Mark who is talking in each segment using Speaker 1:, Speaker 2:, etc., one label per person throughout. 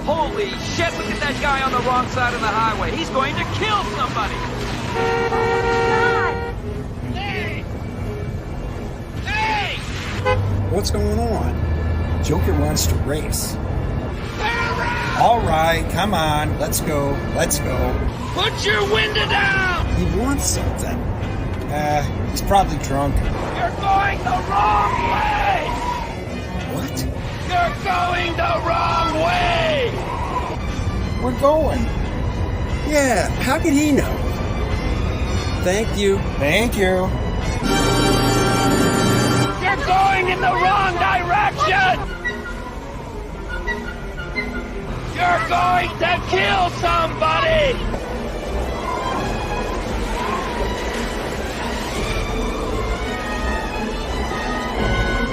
Speaker 1: Holy shit, look at that guy on the wrong side of the highway. He's going to kill somebody.
Speaker 2: God!
Speaker 1: Hey! Hey!
Speaker 3: What's going on? Joker wants to race. All right, come on, let's go.
Speaker 1: Put your window down!
Speaker 3: He wants something. He's probably drunk.
Speaker 1: You're going the wrong way!
Speaker 3: What?
Speaker 1: You're going the wrong way!
Speaker 3: We're going. Yeah, how could he know? Thank you.
Speaker 1: You're going in the wrong direction! You're going to kill somebody!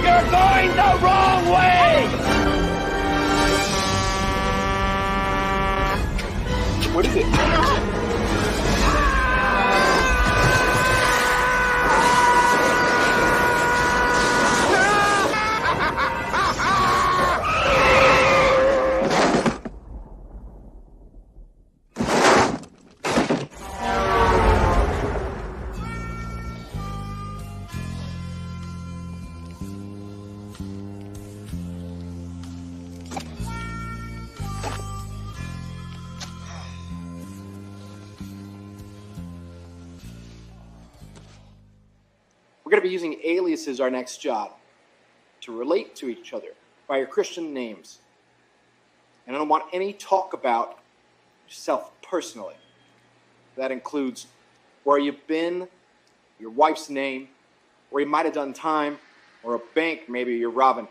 Speaker 1: You're going the wrong way!
Speaker 4: What is it?
Speaker 5: We're going to be using aliases our next job to relate to each other by your Christian names. And I don't want any talk about yourself personally. That includes where you've been, your wife's name, where you might have done time, or a bank maybe you're robbing.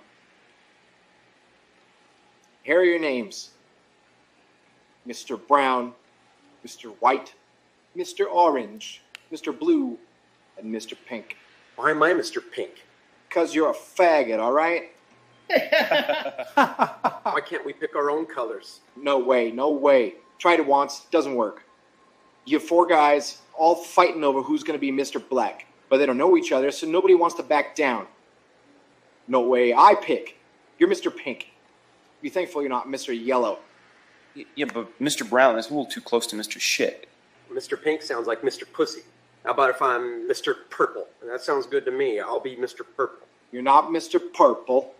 Speaker 5: Here are your names. Mr. Brown, Mr. White, Mr. Orange, Mr. Blue, and Mr. Pink.
Speaker 4: Why am I Mr. Pink?
Speaker 5: Because you're a faggot, all right?
Speaker 4: Why can't we pick our own colors?
Speaker 5: No way. Tried it once, doesn't work. You have 4 guys all fighting over who's going to be Mr. Black, but they don't know each other, so nobody wants to back down. No way, I pick. You're Mr. Pink. Be thankful you're not Mr. Yellow.
Speaker 6: Yeah, but Mr. Brown is a little too close to Mr. Shit.
Speaker 4: Mr. Pink sounds like Mr. Pussy. How about if I'm Mr. Purple? That sounds good to me. I'll be Mr. Purple.
Speaker 5: You're not Mr. Purple.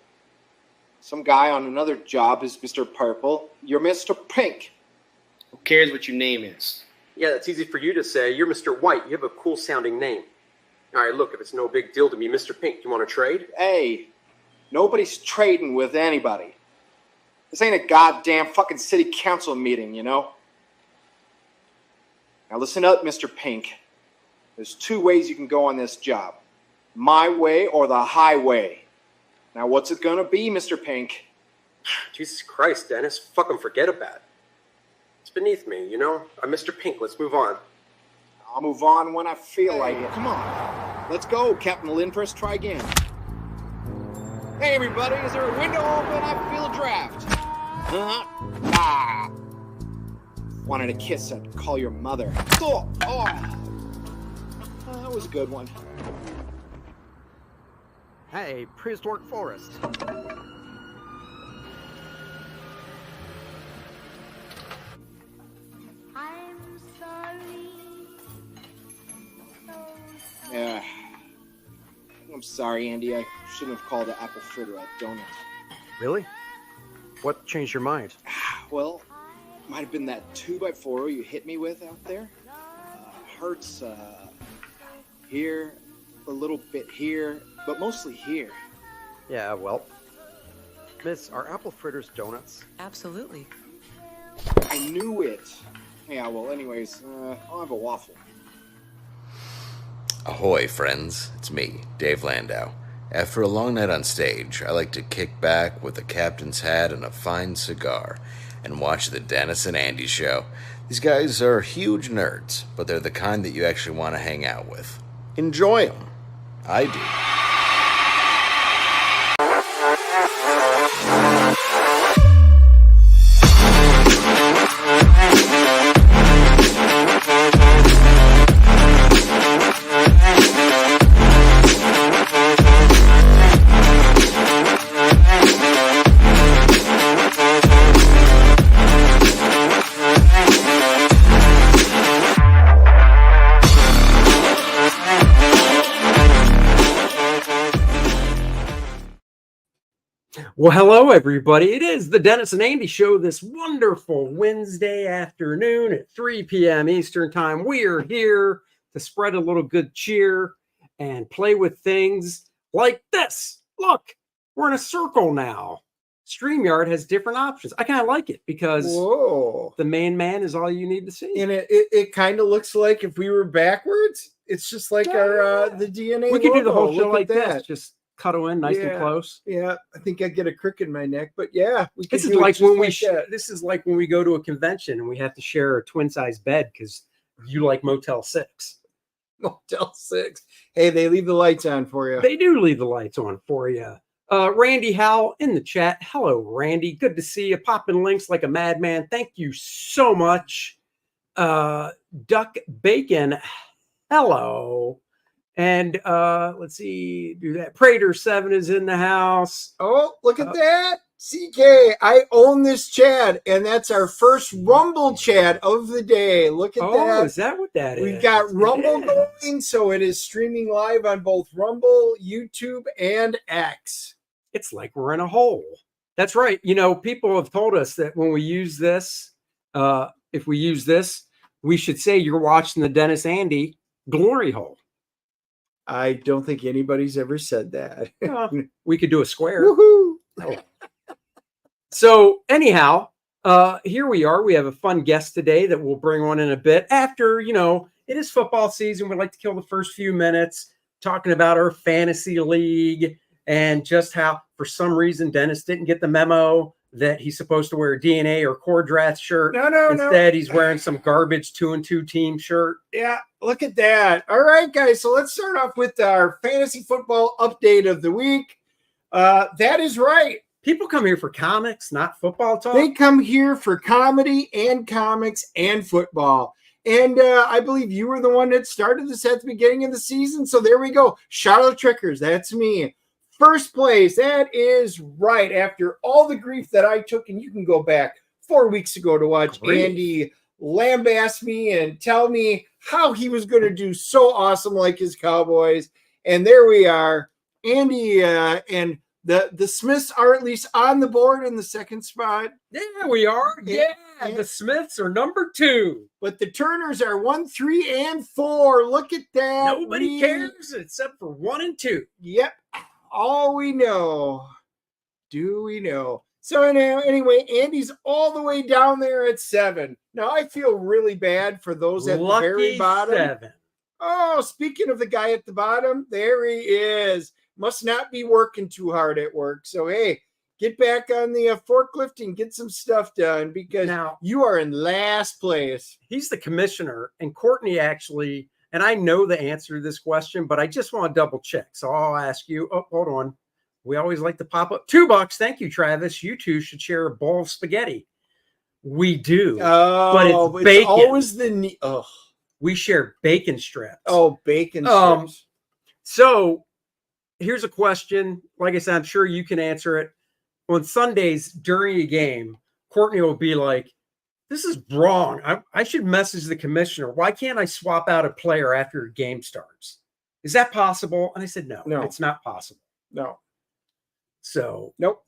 Speaker 5: Some guy on another job is Mr. Purple. You're Mr. Pink.
Speaker 7: Who cares what your name is?
Speaker 4: Yeah, that's easy for you to say. You're Mr. White. You have a cool-sounding name. All right, look, if it's no big deal to me, Mr. Pink, you want to trade?
Speaker 5: Hey, nobody's trading with anybody. This ain't a goddamn fucking city council meeting, you know? Now listen up, Mr. Pink. There's 2 ways you can go on this job. My way or the highway. Now what's it gonna be, Mr. Pink?
Speaker 4: Jesus Christ, Dennis. Fucking forget about it. It's beneath me, you know? I'm Mr. Pink. Let's move on.
Speaker 5: I'll move on when I feel like it. Come on. Let's go, Captain Lindfors. Try again. Hey, everybody. Is there a window open? I feel a draft. Wanted a kiss, I'd call your mother. That was a good one.
Speaker 8: Hey, prehistoric forest.
Speaker 2: I'm sorry.
Speaker 5: Yeah. I'm sorry, Andy. I shouldn't have called the apple fritter a donut.
Speaker 8: Really? What changed your mind?
Speaker 5: Well, might have been that 2x4 you hit me with out there. Hurts here, a little bit here, but mostly here.
Speaker 8: Yeah, well, Miss, are apple fritters donuts?
Speaker 9: Absolutely.
Speaker 5: I knew it. Yeah, well, anyways, I'll have a waffle.
Speaker 10: Ahoy, friends. It's me, Dave Landau. After a long night on stage, I like to kick back with a captain's hat and a fine cigar and watch the Dennis and Andy show. These guys are huge nerds, but they're the kind that you actually want to hang out with. Enjoy them. I do.
Speaker 8: Well, hello, everybody. It is the Dennis and Andy Show this wonderful Wednesday afternoon at 3 p.m. Eastern Time. We are here to spread a little good cheer and play with things like this. Look, we're in a circle now. StreamYard has different options. I kind of like it because the main man is all you need to see.
Speaker 9: And it kind of looks like if we were backwards, it's just like our the DNA.
Speaker 8: We could do the whole
Speaker 9: logo.
Speaker 8: show
Speaker 9: Look
Speaker 8: like
Speaker 9: at
Speaker 8: this. Just cuddle in nice and close.
Speaker 9: Yeah, I think I get a crick in my neck, but yeah, we could
Speaker 8: This is
Speaker 9: do it
Speaker 8: like
Speaker 9: just
Speaker 8: when
Speaker 9: this
Speaker 8: is like when we go to a convention and we have to share a twin size bed because you like Motel 6.
Speaker 9: Motel 6. Hey, they leave the lights on for you.
Speaker 8: They do leave the lights on for you. Randy Howell in the chat. Hello, Randy. Good to see you. Popping links like a madman. Thank you so much. Duck Bacon. Hello. And let's see, do that. Prater 7 is in the house.
Speaker 9: Oh, look at that. CK, I own this chat, and that's our first Rumble chat of the day. Look at that.
Speaker 8: Oh, is that what that is?
Speaker 9: We've got Rumble going, so it is streaming live on both Rumble, YouTube, and X.
Speaker 8: It's like we're in a hole. That's right. You know, people have told us that when we use this, if we use this, we should say you're watching the Dennis Andy glory hole.
Speaker 9: I don't think anybody's ever said that.
Speaker 8: We could do a square.
Speaker 9: Woohoo!
Speaker 8: Oh. So anyhow, here we are. We have a fun guest today that we'll bring on in a bit. After, you know, it is football season. We like to kill the first few minutes talking about our fantasy league and just how, for some reason, Dennis didn't get the memo that he's supposed to wear a DNA or Kor-Drath shirt. Instead, he's wearing some garbage 2-2 team shirt.
Speaker 9: Yeah, look at that. All right, guys. So let's start off with our fantasy football update of the week. That is right.
Speaker 8: People come here for comics, not football talk.
Speaker 9: They come here for comedy and comics and football. And I believe you were the one that started this at the beginning of the season. So there we go. Charlotte Trickers. That's me. First place. That is right. After all the grief that I took, and you can go back 4 weeks ago to watch Andy lambaste me and tell me how he was going to do so awesome like his Cowboys. And there we are. Andy and the Smiths are at least on the board in the second spot.
Speaker 8: Yeah, we are. Yeah, the Smiths are number 2.
Speaker 9: But the Turners are 1, 3, and 4. Look at that.
Speaker 8: Nobody cares except for 1 and 2.
Speaker 9: Yep. All we know. Do we know? So anyway, Andy's all the way down there at 7. Now, I feel really bad for those at the very bottom.
Speaker 8: 7.
Speaker 9: Oh, speaking of the guy at the bottom, there he is. Must not be working too hard at work. So, hey, get back on the forklift and get some stuff done because now you are in last place.
Speaker 8: He's the commissioner, and Courtney actually, and I know the answer to this question, but I just want to double check. So I'll ask you. Oh, hold on. We always like to pop up $2. Thank you, Travis. You two should share a bowl of spaghetti. We do.
Speaker 9: Oh,
Speaker 8: but it's bacon.
Speaker 9: Always the
Speaker 8: we share bacon strips.
Speaker 9: Oh, bacon strips.
Speaker 8: So here's a question. Like I said, I'm sure you can answer it. On Sundays during a game, Courtney will be like, this is wrong. I should message the commissioner. Why can't I swap out a player after a game starts? Is that possible? And I said, no, it's not possible.
Speaker 9: No.
Speaker 8: So
Speaker 9: nope.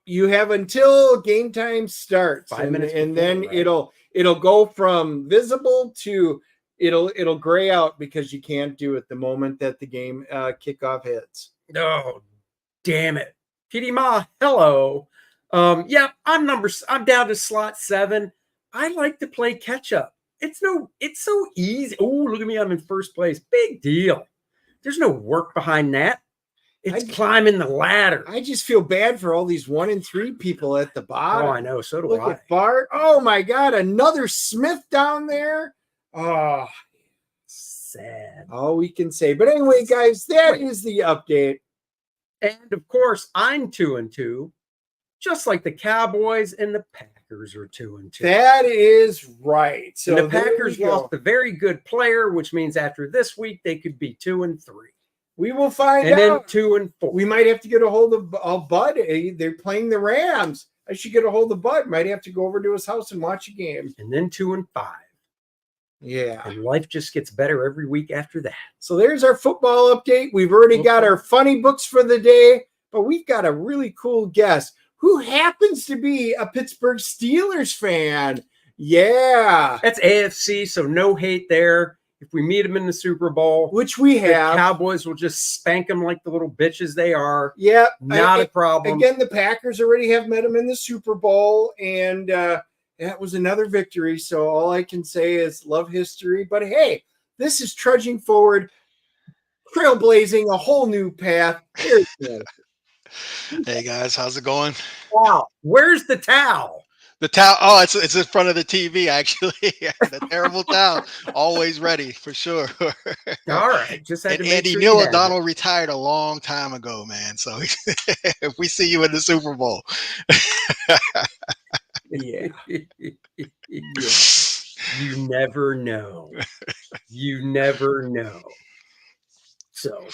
Speaker 9: You have until game time starts,
Speaker 8: 5 minutes,
Speaker 9: and then
Speaker 8: right?
Speaker 9: it'll go from visible to it'll gray out because you can't do it the moment that the game kickoff hits.
Speaker 8: Oh, damn it. Kitty Ma, hello. Yeah, I'm down to slot 7. I like to play catch up. It's so easy. Oh, look at me. I'm in first place. Big deal. There's no work behind that. It's climbing the ladder.
Speaker 9: I just feel bad for all these 1 and 3 people at the bottom.
Speaker 8: Oh, I know. So do
Speaker 9: Look
Speaker 8: I.
Speaker 9: At Bart. Oh my God. Another Smith down there. Oh,
Speaker 8: sad.
Speaker 9: All we can say. But anyway, guys, that is the update.
Speaker 8: And of course, I'm 2 and 2, just like the Cowboys and the Packers are 2 and 2.
Speaker 9: That is right. So
Speaker 8: and the Packers lost a very good player, which means after this week they could be 2 and 3.
Speaker 9: We will find out.
Speaker 8: And then 2 and 4.
Speaker 9: We might have to get a hold of Bud. They're playing the Rams. I should get a hold of Bud. Might have to go over to his house and watch a game.
Speaker 8: And then 2 and 5.
Speaker 9: Yeah.
Speaker 8: And life just gets better every week after that.
Speaker 9: So there's our football update. We've already got our funny books for the day, but we've got a really cool guest. who happens to be a Pittsburgh Steelers fan. Yeah.
Speaker 8: That's AFC, so no hate there. If we meet them in the Super Bowl,
Speaker 9: Which we
Speaker 8: the
Speaker 9: have.
Speaker 8: Cowboys will just spank them like the little bitches they are.
Speaker 9: Yeah.
Speaker 8: Not a problem.
Speaker 9: Again, the Packers already have met them in the Super Bowl, and that was another victory. So all I can say is love history. But hey, this is trudging forward, trailblazing a whole new path. Here's the
Speaker 11: Hey guys, how's it going?
Speaker 8: Wow. Where's the towel?
Speaker 11: The towel. Oh, it's in front of the TV actually. The terrible towel, always ready for sure.
Speaker 8: All right, just had
Speaker 11: And
Speaker 8: to make
Speaker 11: Andy
Speaker 8: sure
Speaker 11: Neil
Speaker 8: you had
Speaker 11: O'Donnell
Speaker 8: it.
Speaker 11: retired a long time ago, man. So if we see you in the Super Bowl,
Speaker 8: Yeah. Yeah. You never know. You never know. So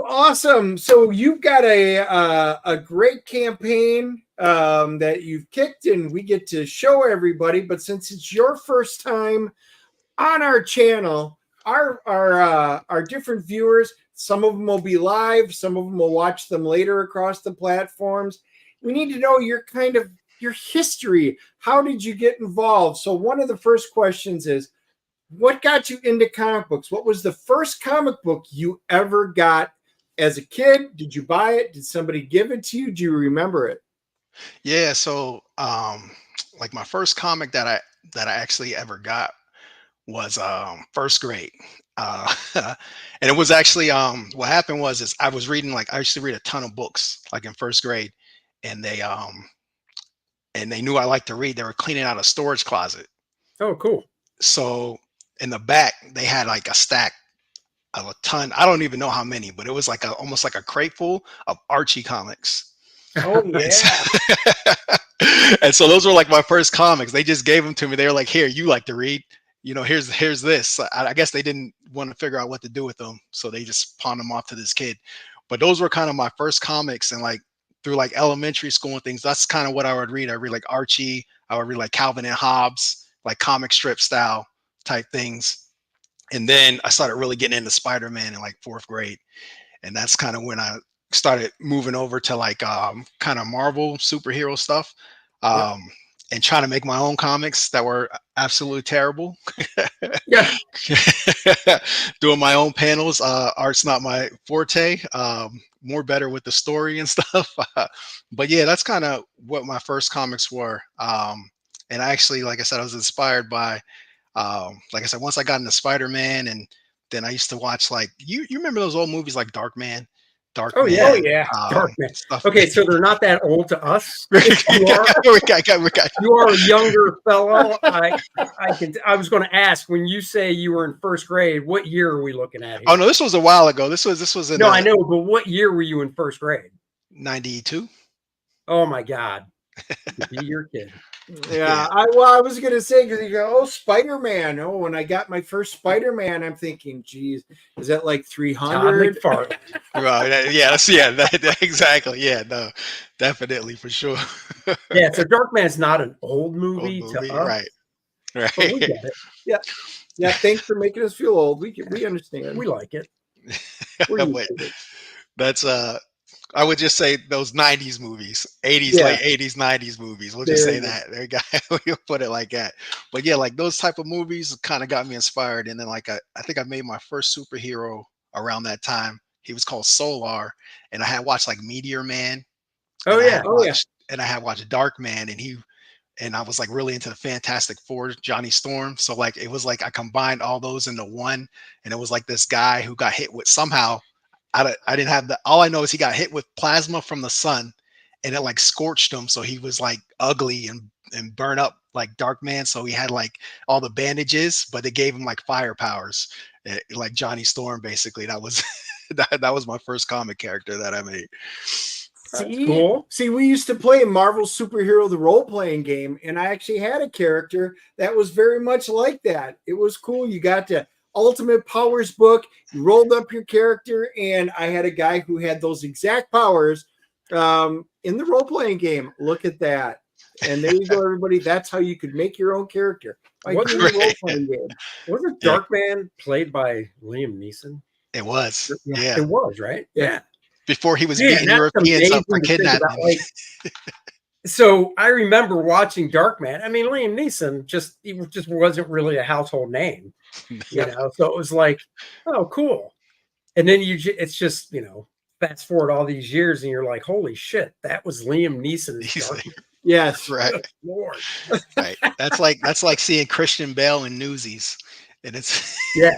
Speaker 9: awesome. So you've got a great campaign that you've kicked, and we get to show everybody. But since it's your first time on our channel, our different viewers, some of them will be live, some of them will watch them later across the platforms. We need to know your history. How did you get involved? So one of the first questions is, what got you into comic books? What was the first comic book you ever got as a kid? Did you buy it? Did somebody give it to you? Do you remember it?
Speaker 11: yeah. So like my first comic that I actually ever got was first grade. And it was actually what happened was I was reading, like I used to read a ton of books like in first grade, and they knew I liked to read. They were cleaning out a storage closet.
Speaker 8: oh, cool.
Speaker 11: So in the back they had like a stack of a ton. I don't even know how many, but it was like almost like a crate full of Archie comics.
Speaker 9: Oh yeah.
Speaker 11: And so those were like my first comics. They just gave them to me. They were like, here, you like to read, here's this. I guess they didn't want to figure out what to do with them, so they just pawned them off to this kid. But those were kind of my first comics, and like through like elementary school and things, that's kind of what I would read. I read like Archie, I would read like Calvin and Hobbes, like comic strip style type things. And then I started really getting into Spider-Man in like fourth grade, and that's kind of when I started moving over to like kind of Marvel superhero stuff, and trying to make my own comics that were absolutely terrible.
Speaker 8: Yeah.
Speaker 11: Doing my own panels. Art's not my forte. More better with the story and stuff. But yeah, that's kind of what my first comics were. And I actually, like I said, I was inspired by, like I said, once I got into Spider-Man, and then I used to watch like, you remember those old movies like Darkman?
Speaker 8: Oh yeah,
Speaker 9: Oh, yeah.
Speaker 8: Darkman.
Speaker 11: Stuff.
Speaker 8: Okay, so they're not that old to us.
Speaker 11: we
Speaker 8: You are,
Speaker 11: got
Speaker 8: you are a younger fellow. I was going to ask, when you say you were in first grade, what year are we looking at here?
Speaker 11: Oh no, this was a while ago. This was in
Speaker 8: No, I know, but what year were you in first grade?
Speaker 11: 92.
Speaker 8: Oh my God, be your kid.
Speaker 9: Yeah, I was gonna say, because you go, oh, Spider-Man. Oh, when I got my first Spider-Man, I'm thinking, geez, is that like 300?
Speaker 8: Todd McFarlane.
Speaker 11: Right. Yeah. Exactly. Yeah. No, definitely for sure.
Speaker 8: Yeah, so Darkman's not an old movie,
Speaker 11: Old movie,
Speaker 8: to us,
Speaker 11: right.
Speaker 8: but we get it.
Speaker 9: Yeah, thanks for making us feel old. We understand.
Speaker 8: We like it. We're used
Speaker 11: Wait,
Speaker 8: to it.
Speaker 11: that's I would just say those 90s movies, 80s,
Speaker 9: Yeah.
Speaker 11: late 80s, 90s movies. We'll just
Speaker 9: There
Speaker 11: say
Speaker 9: you go.
Speaker 11: that. There you go. We'll put it like that. But yeah, like those type of movies kind of got me inspired. And then like I think I made my first superhero around that time. He was called Solar, and I had watched like Meteor Man.
Speaker 8: Oh
Speaker 11: and I
Speaker 8: yeah.
Speaker 11: had watched- And I had watched Darkman, and I was like really into the Fantastic Four, Johnny Storm. So like it was like I combined all those into one, and it was like this guy who got hit with somehow. I didn't have the. All I know is he got hit with plasma from the sun, and it like scorched him. So he was like ugly and burn up like Darkman. So he had like all the bandages, but it gave him like fire powers, like Johnny Storm. Basically, that was that was my first comic character that I made.
Speaker 8: Cool.
Speaker 9: See, we used to play Marvel Superhero, the role-playing game, and I actually had a character that was very much like that. It was cool. You got the Ultimate Powers book, you rolled up your character, and I had a guy who had those exact powers in the role-playing game. Look at that. And there you go, everybody. That's how you could make your own character. By
Speaker 8: Wasn't
Speaker 9: doing a role-playing game.
Speaker 8: Wasn't Darkman played by Liam Neeson?
Speaker 11: It was, yeah.
Speaker 8: It was, right? Yeah.
Speaker 11: Before he was
Speaker 8: Yeah,
Speaker 11: beating
Speaker 8: that's
Speaker 11: Europeans up
Speaker 8: amazing
Speaker 11: for
Speaker 8: to think
Speaker 11: kidnapping.
Speaker 8: about, like, So I remember watching Darkman. I mean, Liam Neeson he just wasn't really a household name, you know. So it was like, oh, cool. And then it's just, fast forward all these years, and you're like, holy shit, that was Liam Neeson's
Speaker 11: He's like,
Speaker 8: Darkman.
Speaker 9: Yes.
Speaker 11: right,
Speaker 8: Good Lord.
Speaker 11: right. That's like seeing Christian Bale in Newsies, and it's
Speaker 8: Yeah,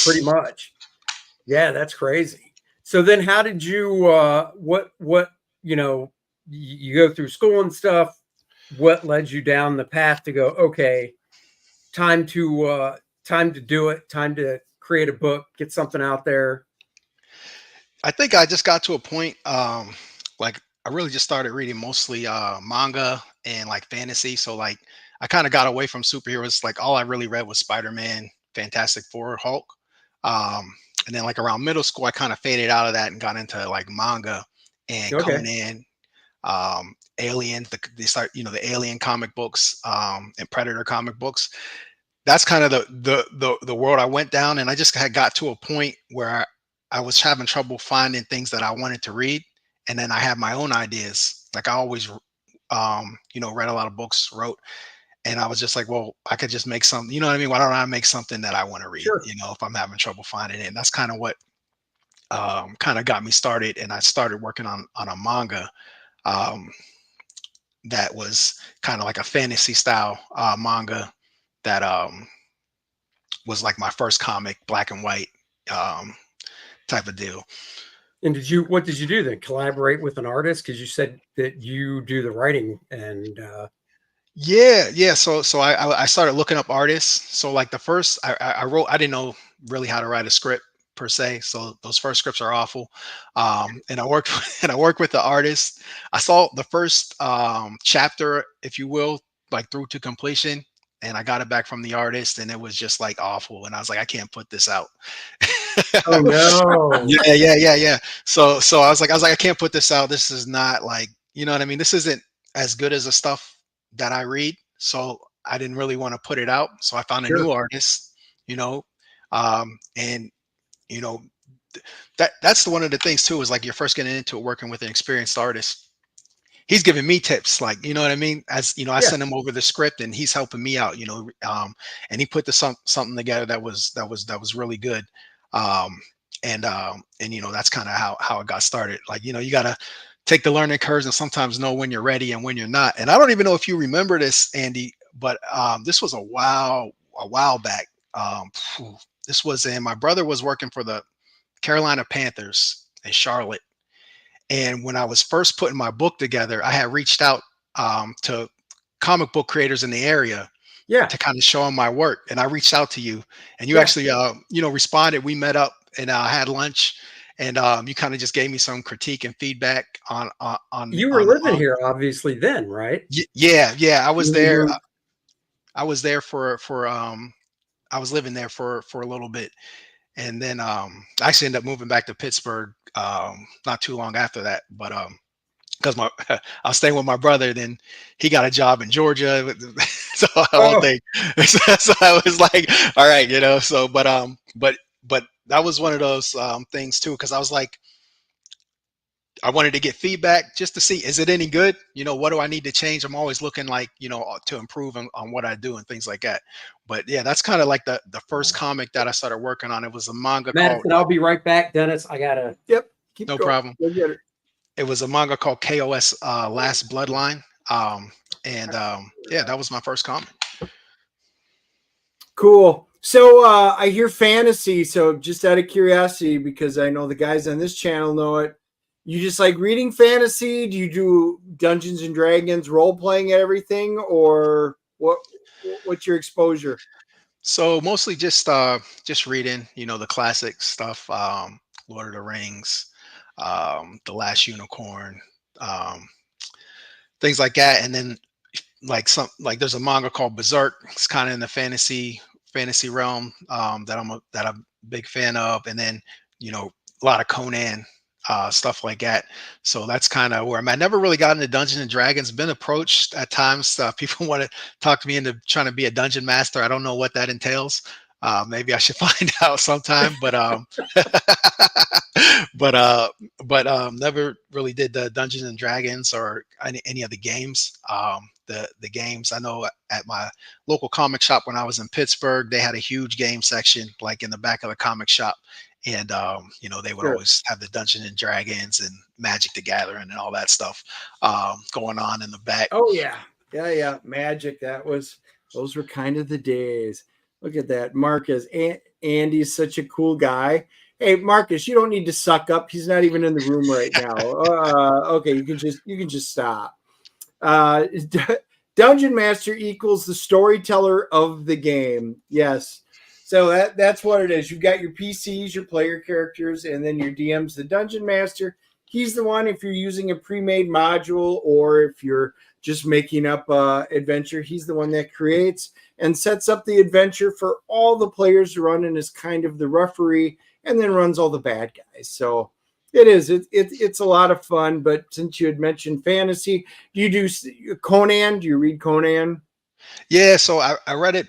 Speaker 8: pretty much. Yeah, that's crazy. So then how did you you go through school and stuff, what led you down the path to go, okay, time to do it, time to create a book, get something out there?
Speaker 11: I think I just got to a point, like I really just started reading mostly manga and like fantasy. So like I kind of got away from superheroes. Like all I really read was Spider-Man, Fantastic Four, Hulk. And then like around middle school, I kind of faded out of that and got into like manga and
Speaker 8: Okay.
Speaker 11: Conan, Alien. The Alien comic books, and Predator comic books. That's kind of the world I went down, and I just had got to a point where I was having trouble finding things that I wanted to read, and then I had my own ideas. Like I always, read a lot of books, wrote, and I was just like, well, I could just make something. You know what I mean? Why don't I make something that I want to read?
Speaker 8: Sure.
Speaker 11: If I'm having trouble finding it, and that's kind of what kind of got me started. And I started working on a manga that was kind of like a fantasy style manga that was like my first comic, black and white type of deal.
Speaker 8: And what did you do then? Collaborate with an artist? Because you said that you do the writing and
Speaker 11: Yeah. So I started looking up artists. So like the first I wrote, I didn't know really how to write a script per se. So those first scripts are awful. And I worked with the artist. I saw the first chapter, if you will, like through to completion. And I got it back from the artist, and it was just like awful. And I was like, I can't put this out.
Speaker 8: oh no.
Speaker 11: Yeah. So I was like, I can't put this out. This is not like, you know what I mean? This isn't as good as the stuff that I read. So I didn't really want to put it out. So I found a new artist, and that's one of the things too, is like you're first getting into it, working with an experienced artist. He's giving me tips, like, you know what I mean? As I send him over the script, and he's helping me out, and he put something together that was really good. And that's kind of how it got started. Like, you got to take the learning curves and sometimes know when you're ready and when you're not. And I don't even know if you remember this, Andy, but this was a while back. This was my brother was working for the Carolina Panthers in Charlotte. And when I was first putting my book together, I had reached out to comic book creators in the area to kind of show them my work. And I reached out to you, and you actually, responded. We met up and had lunch, and you kind of just gave me some critique and feedback on.
Speaker 8: You were living here, obviously, then, right?
Speaker 11: Yeah. I was there. I was there I was living there for a little bit. And then I actually ended up moving back to Pittsburgh not too long after that. But because I was staying with my brother, then he got a job in Georgia. So I don't think so I was like, all right, so but that was one of those things too, because I was like, I wanted to get feedback just to see, is it any good? What do I need to change? I'm always looking like, to improve on what I do and things like that. But yeah, that's kind of like the first comic that I started working on. It was a manga
Speaker 8: Madison, I'll be right back, Dennis. I gotta.
Speaker 9: Yep.
Speaker 11: No problem. It was a manga called KOS Last Bloodline. That was my first comic.
Speaker 9: Cool. So I hear fantasy. So just out of curiosity, because I know the guys on this channel know it, you just like reading fantasy? Do you do Dungeons and Dragons role playing and everything, or what's your exposure?
Speaker 11: So mostly just reading, the classic stuff, Lord of the Rings, The Last Unicorn, things like that. And then like there's a manga called Berserk. It's kind of in the fantasy realm that I'm a big fan of. And then a lot of Conan, stuff like that. So that's kind of where I'm at. Never really got into Dungeons and Dragons. Been approached at times. People want to talk to me into trying to be a dungeon master. I don't know what that entails. Maybe I should find out sometime, never really did the Dungeons and Dragons or any of the games. The games I know at my local comic shop when I was in Pittsburgh, they had a huge game section like in the back of the comic shop, and they would always have the Dungeons and Dragons and Magic the Gathering and all that stuff going on in the back.
Speaker 9: Oh yeah, Magic. Those were kind of the days. Look at that, Marcus. Andy's such a cool guy. Hey, Marcus, you don't need to suck up. He's not even in the room right now. Okay, you can just stop. Dungeon Master equals the storyteller of the game. Yes. So that's what it is. You've got your PCs, your player characters, and then your DMs. The Dungeon Master, he's the one if you're using a pre-made module or if you're just making up adventure, he's the one that creates and sets up the adventure for all the players to run and is kind of the referee and then runs all the bad guys. So it's a lot of fun. But since you had mentioned fantasy, do you do Conan? Do you read Conan?
Speaker 11: Yeah, so I read it.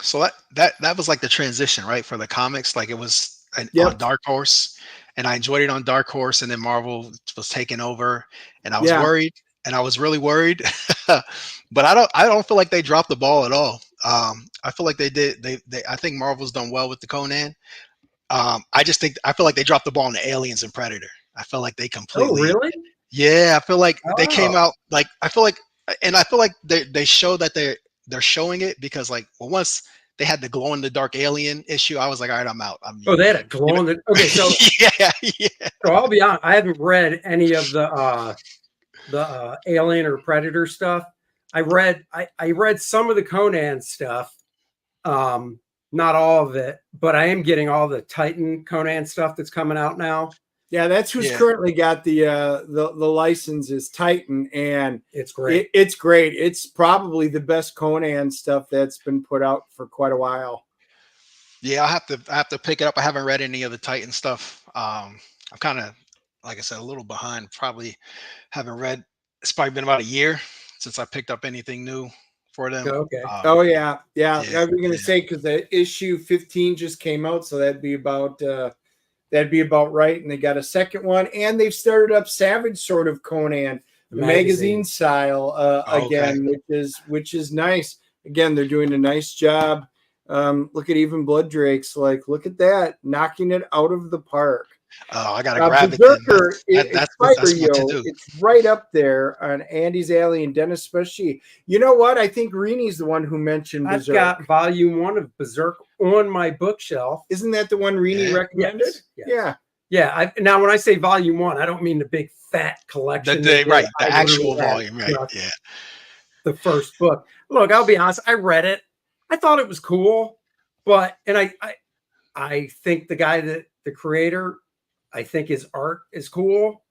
Speaker 11: So that was like the transition, right, for the comics. Like it was on Dark Horse, and I enjoyed it on Dark Horse, and then Marvel was taking over, and I was worried, and I was really worried. But I don't feel like they dropped the ball at all. I feel like they did. I think Marvel's done well with the Conan. I feel like they dropped the ball on the Aliens and Predator. I feel like they completely.
Speaker 8: Oh, really?
Speaker 11: Yeah, I feel like they came out like I feel like they show that they're showing it because once they had the glow in the dark alien issue, I was like, all right, I'm out.
Speaker 8: They had a glow in the. Okay, so
Speaker 11: yeah.
Speaker 8: So I'll be honest, I haven't read any of the Alien or Predator stuff. I read some of the Conan stuff, not all of it, but I am getting all the Titan Conan stuff that's coming out now.
Speaker 9: Yeah, that's who's currently got the license is Titan, and
Speaker 8: it's great.
Speaker 9: It's great. It's probably the best Conan stuff that's been put out for quite a while.
Speaker 11: Yeah, I have to pick it up. I haven't read any of the Titan stuff. I'm kind of, like I said, a little behind. Probably haven't read. It's probably been about a year since I picked up anything new for them.
Speaker 9: Okay. I was going to say because the issue 15 just came out, so that'd be about right. And they got a second one, and they've started up Savage Sword of Conan, the magazine style again, which is nice. Again, they're doing a nice job. Look at even Blood Drakes. Look at that, knocking it out of the park.
Speaker 11: Oh, I gotta grab
Speaker 9: Berserker,
Speaker 11: it. That's what to do.
Speaker 9: It's right up there on Andy's alley and Dennis Special. You know what? I think Reenie's the one who mentioned Berserk.
Speaker 8: I've got volume 1 of Berserk on my bookshelf.
Speaker 9: Isn't that the one Reenie recommended?
Speaker 8: Yes. Yeah. Now, when I say volume 1, I don't mean the big fat collection.
Speaker 11: The actual volume, right? Yeah.
Speaker 8: The first book. Look, I'll be honest. I read it. I thought it was cool, and I think the guy the creator. I think his art is cool,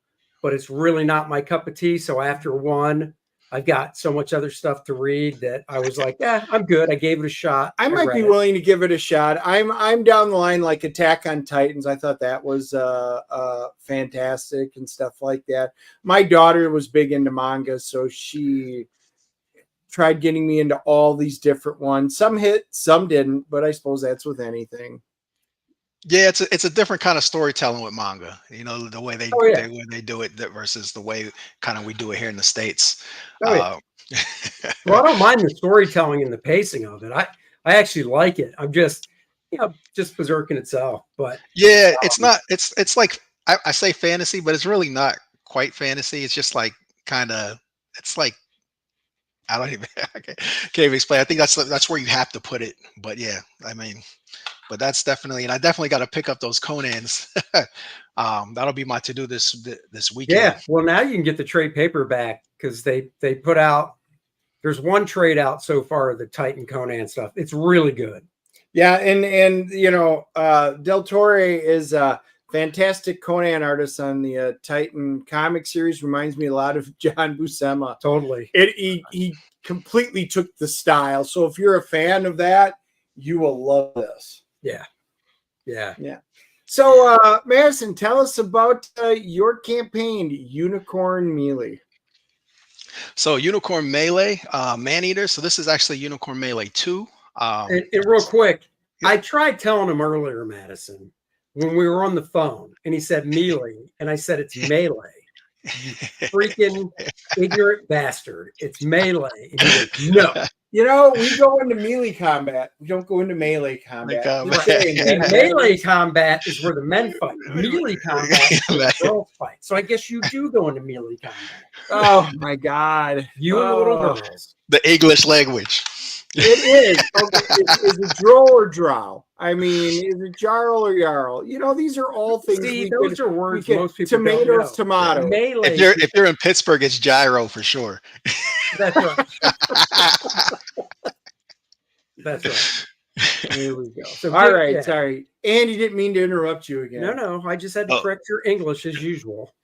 Speaker 8: but it's really not my cup of tea. So after one, I've got so much other stuff to read that I was like, yeah, I'm good. I gave it a shot.
Speaker 9: I might be willing to give it a shot. I'm down the line like Attack on Titans. I thought that was fantastic and stuff like that. My daughter was big into manga, so she tried getting me into all these different ones. Some hit, some didn't, but I suppose that's with anything.
Speaker 11: Yeah, it's a different kind of storytelling with manga. You know, the way they do it versus the way kind of we do it here in the States.
Speaker 8: Well, I don't mind the storytelling and the pacing of it. I actually like it. I'm just Berserk in itself. But
Speaker 11: yeah, it's not. It's like I say fantasy, but it's really not quite fantasy. It's just like kind of. It's like I can't even explain. I think that's where you have to put it. But yeah, I mean. But that's definitely, and I definitely got to pick up those Conans. That'll be my to-do this weekend.
Speaker 8: Yeah, well, now you can get the trade paperback because they put out. There's one trade out so far of the Titan Conan stuff. It's really good.
Speaker 9: Yeah, and Del Torre is a fantastic Conan artist on the Titan comic series. Reminds me a lot of John Buscema.
Speaker 8: Totally.
Speaker 9: He completely took the style. So if you're a fan of that, you will love this.
Speaker 8: Yeah.
Speaker 9: So, Madison, tell us about your campaign, Unicorn Melee.
Speaker 11: So, Unicorn Melee, Maneater. So, this is actually Unicorn Melee 2.
Speaker 8: And real quick, I tried telling him earlier, Madison, when we were on the phone, and he said melee, and I said it's melee. You freaking ignorant bastard! It's melee. And he goes, no.
Speaker 9: You know, we go into melee combat. We don't go into melee combat. Just saying
Speaker 8: See,
Speaker 9: that.
Speaker 8: melee combat is where the men fight. Melee combat is where the girls fight. So I guess you do go into melee combat.
Speaker 9: Oh my God!
Speaker 8: You and the little girls.
Speaker 11: The English language.
Speaker 9: It is. Okay. Is it droll or drow? I mean, is it jarl or jarl? You know, these are all things.
Speaker 8: See, those are words most people
Speaker 9: tomatoes,
Speaker 8: don't know.
Speaker 9: tomato.
Speaker 8: Melee.
Speaker 11: If you're in Pittsburgh, it's gyro for sure.
Speaker 8: That's right. That's right. There we go. So
Speaker 9: all right, sorry. Andy didn't mean to interrupt you again.
Speaker 8: No. I just had to correct your English as usual.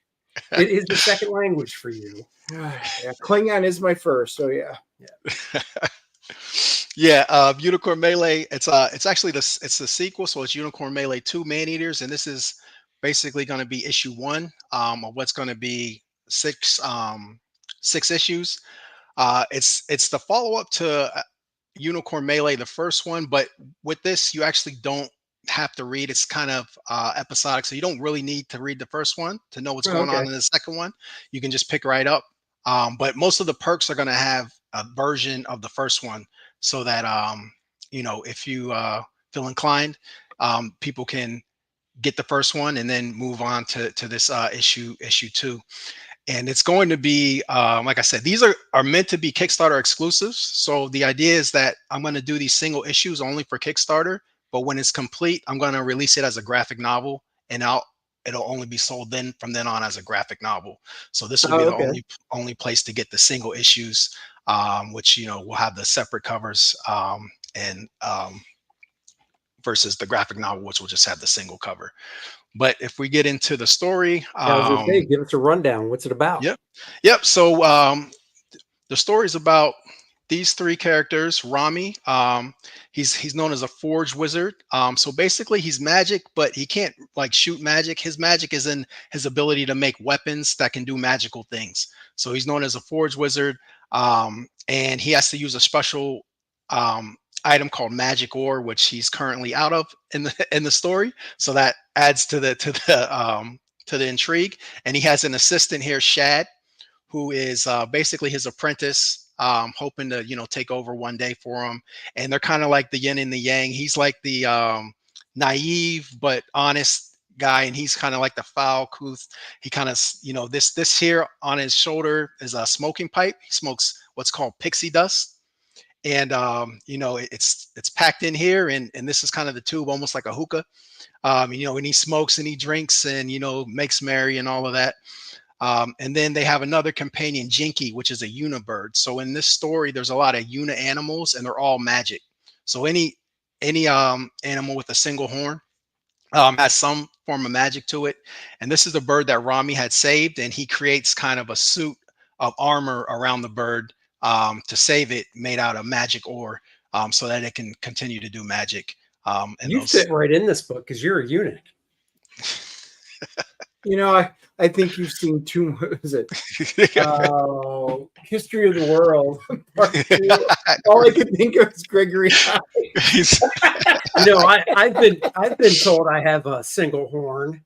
Speaker 8: It is the second language for you.
Speaker 9: Yeah, Klingon is my first, so yeah.
Speaker 11: Yeah, Unicorn Melee. It's actually the sequel, so it's Unicorn Melee 2 Man-Eaters, and this is basically going to be issue 1 of what's going to be six issues. It's the follow-up to Unicorn Melee, the first one, but with this you actually don't have to read. It's kind of episodic, so you don't really need to read the first one to know what's going on in the second one. You can just pick right up. But most of the perks are going to have a version of the first one, so that if you feel inclined, people can get the first one and then move on to this issue 2. And it's going to be like I said, these are meant to be Kickstarter exclusives. So the idea is that I'm going to do these single issues only for Kickstarter, but when it's complete, I'm going to release it as a graphic novel, and it'll only be sold then from then on as a graphic novel. So this will be the only place to get the single issues, which will have the separate covers and versus the graphic novel, which will just have the single cover. But if we get into the story,
Speaker 8: give us a rundown. What's it about?
Speaker 11: Yep. So the story is about these 3 characters. Rami, he's known as a forge wizard. So basically he's magic, but he can't shoot magic. His magic is in his ability to make weapons that can do magical things. So he's known as a forge wizard, and he has to use a special item called magic ore, which he's currently out of in the story. So that adds to the intrigue. And he has an assistant here, Shad, who is basically his apprentice, hoping to take over one day for him. And they're kind of like the yin and the yang. He's like the naive but honest guy, and he's kind of like the foul couth. He kind of this here on his shoulder is a smoking pipe. He smokes what's called pixie dust. And it's packed in here, and this is kind of the tube, almost like a hookah. And he smokes and he drinks and makes merry and all of that. And then they have another companion, Jinky, which is a unibird. So in this story, there's a lot of uni animals, and they're all magic. So any animal with a single horn has some form of magic to it. And this is the bird that Rami had saved, and he creates kind of a suit of armor around the bird to save it, made out of magic ore, so that it can continue to do magic. And
Speaker 8: you fit right in this book because you're a eunuch.
Speaker 9: I think you've seen too. Is it History of the World? All I could think of is Gregory.
Speaker 8: I've been told I have a single horn,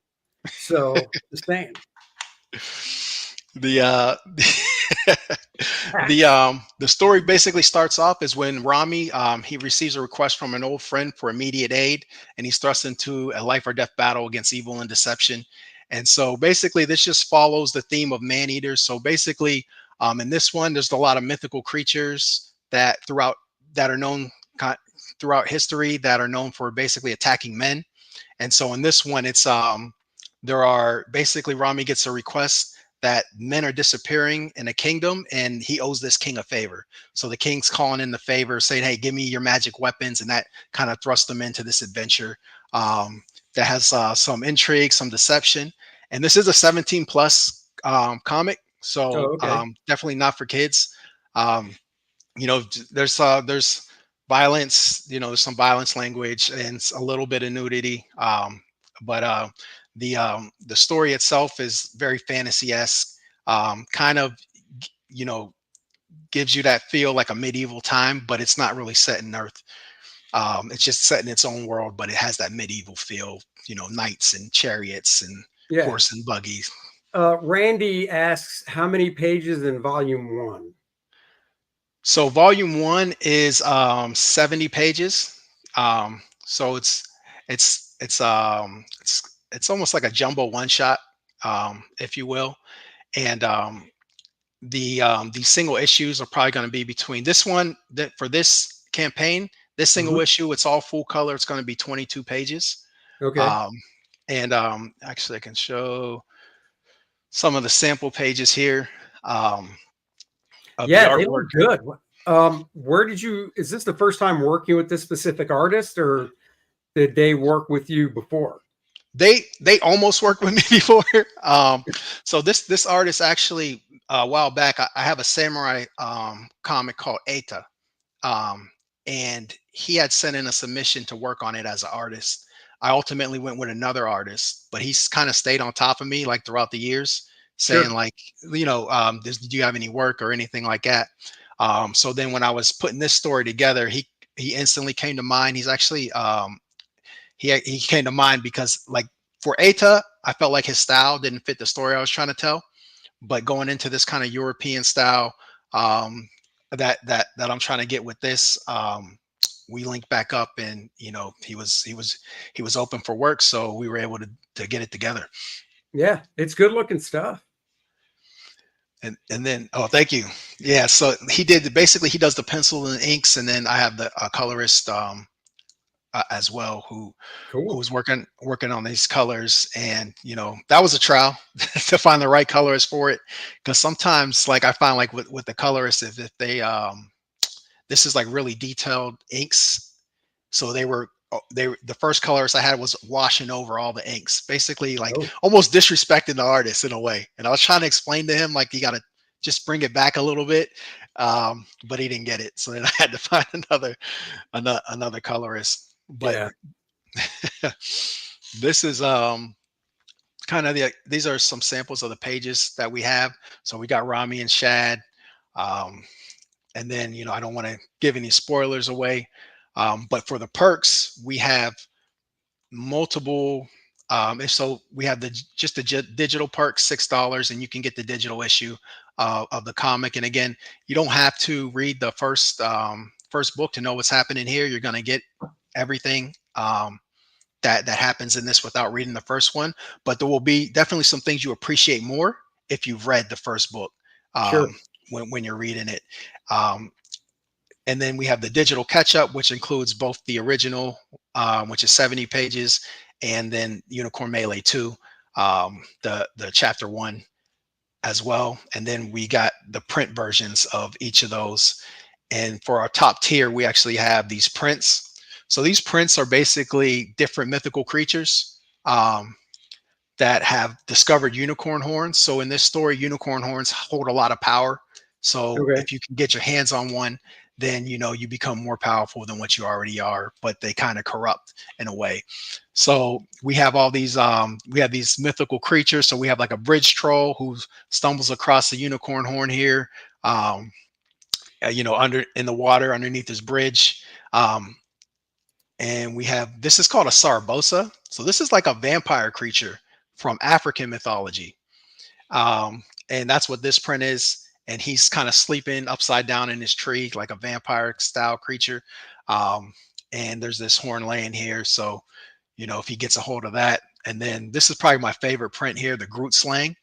Speaker 8: so the same.
Speaker 11: The story basically starts off is when Rami he receives a request from an old friend for immediate aid, and he's thrust into a life or death battle against evil and deception. And so basically this just follows the theme of man-eaters. So basically in this one, there's a lot of mythical creatures that are known throughout history that are known for basically attacking men. And so in this one, it's Rami gets a request that men are disappearing in a kingdom, and he owes this king a favor. So the king's calling in the favor, saying, hey, give me your magic weapons. And that kind of thrusts them into this adventure that has some intrigue, some deception. And this is a 17 plus comic. So definitely not for kids. There's violence, there's some violence language and a little bit of nudity. But the story itself is very fantasy-esque, kind of, gives you that feel like a medieval time, but it's not really set in Earth. It's just set in its own world, but it has that medieval feel, knights and chariots and
Speaker 8: Yeah.
Speaker 11: horse and buggies.
Speaker 8: Randy asks, how many pages in volume 1?
Speaker 11: So volume 1 is 70 pages. So it's almost like a jumbo one shot, if you will. And the single issues are probably going to be between this one that for this campaign, this single issue, it's all full color. It's going to be 22 pages.
Speaker 8: Okay.
Speaker 11: And actually, I can show some of the sample pages here.
Speaker 8: Yeah, they look good. Is this the first time working with this specific artist, or did they work with you before?
Speaker 11: They almost worked with me before. So this artist actually, a while back, I have a samurai comic called Eta. And he had sent in a submission to work on it as an artist. I ultimately went with another artist, but he's kind of stayed on top of me like throughout the years, saying like, do you have any work or anything like that? So then when I was putting this story together, he instantly came to mind. He's actually he came to mind because like for Eta, I felt like his style didn't fit the story I was trying to tell. But going into this kind of European style that I'm trying to get with this, we linked back up, and he was open for work, so we were able to get it together.
Speaker 8: Yeah, it's good looking stuff.
Speaker 11: And then thank you. Yeah, so he does the pencil and inks, and then I have the colorist as well who's working on these colors. And that was a trial to find the right colors for it, because sometimes like I find like with the colorists, if they this is like really detailed inks, so the first colorist I had was washing over all the inks, basically like almost disrespecting the artist in a way. And I was trying to explain to him like you got to just bring it back a little bit, but he didn't get it. So then I had to find another colorist. But this is kind of these are some samples of the pages that we have. So we got Rami and Shad, and then I don't want to give any spoilers away. But for the perks, we have multiple. So we have the digital perks, $6, and you can get the digital issue of the comic. And again, you don't have to read the first book to know what's happening here. You're going to get everything that happens in this without reading the first one. But there will be definitely some things you appreciate more if you've read the first book. When you're reading it. And then we have the digital catch-up, which includes both the original, which is 70 pages, and then Unicorn Melee 2, the chapter 1 as well. And then we got the print versions of each of those. And for our top tier, we actually have these prints. So these prints are basically different mythical creatures that have discovered unicorn horns. So in this story, unicorn horns hold a lot of power. So if you can get your hands on one, then you become more powerful than what you already are, but they kind of corrupt in a way. So we have all these we have these mythical creatures. So we have like a bridge troll who stumbles across the unicorn horn here, under in the water underneath this bridge. And we have, this is called a Sarabosa. So this is like a vampire creature from African mythology. And that's what this print is. And he's kind of sleeping upside down in his tree, like a vampire style creature. And there's this horn laying here. So, if he gets a hold of that. And then this is probably my favorite print here, the Groot Slang.